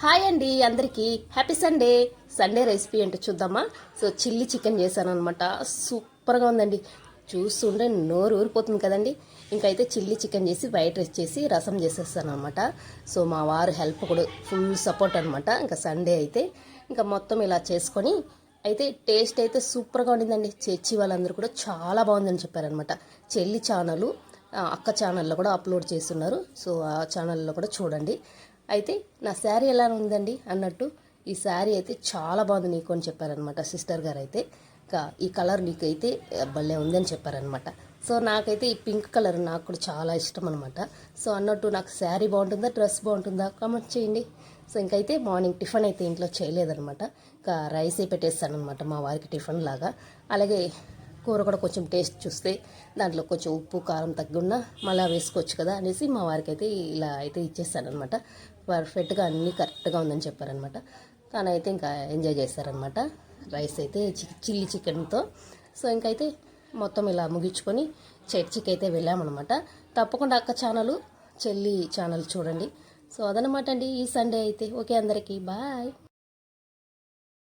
Hi అండి అందరికీ happy Sunday. Sunday recipe ఏంటో చూద్దామా. సో చిల్లీ చికెన్ చేశాను అనమాట. సూపర్గా ఉందండి. చూస్తుంటే నోరు ఊరిపోతుంది కదండి. ఇంకైతే చిల్లీ చికెన్ చేసి వైట్ రైస్ చేసి రసం చేసేస్తాను అనమాట. సో మా వారు హెల్ప్ కూడా ఫుల్ సపోర్ట్ అనమాట. ఇంకా సండే అయితే ఇంకా మొత్తం ఇలా చేసుకొని అయితే టేస్ట్ అయితే సూపర్గా ఉండిందండి. చర్చి వాళ్ళందరూ కూడా చాలా బాగుందని చెప్పారనమాట. చెల్లి ఛానల్ అక్క ఛానల్లో కూడా అప్లోడ్ చేస్తున్నారు. సో ఆ ఛానల్లో కూడా చూడండి. అయితే నా శారీ ఎలా ఉందండి అన్నట్టు ఈ శారీ అయితే చాలా బాగుంది నీకు అని చెప్పారనమాట సిస్టర్ గారు. అయితే ఇంకా ఈ కలర్ నీకు అయితే భలే ఉందని చెప్పారనమాట. సో నాకైతే ఈ పింక్ కలర్ నాకు కూడా చాలా ఇష్టం అనమాట. సో అన్నట్టు నాకు శారీ బాగుంటుందా డ్రెస్ బాగుంటుందా కామెంట్ చేయండి. సో ఇంకైతే మార్నింగ్ టిఫిన్ అయితే ఇంట్లో చేయలేదనమాట. ఇంకా రైసే పెట్టేస్తాను అనమాట మా వారికి టిఫిన్ లాగా. అలాగే కూర కూడా కొంచెం టేస్ట్ చూస్తే దాంట్లో కొంచెం ఉప్పు కారం తగ్గున్నా మళ్ళీ వేసుకోవచ్చు కదా అనేసి మా వారికి అయితే ఇలా అయితే ఇచ్చేస్తానమాట. పర్ఫెక్ట్గా అన్నీ కరెక్ట్గా ఉందని చెప్పారనమాట. తనైతే ఇంకా ఎంజాయ్ చేస్తారనమాట రైస్ అయితే చిల్లీ చికెన్తో. సో ఇంకైతే మొత్తం ఇలా ముగించుకొని చర్చికి అయితే వెళ్ళామన్నమాట. తప్పకుండా అక్క ఛానల్ చెల్లి ఛానల్ చూడండి. సో అదనమాట అండి ఈ సండే అయితే. ఓకే అందరికీ బాయ్.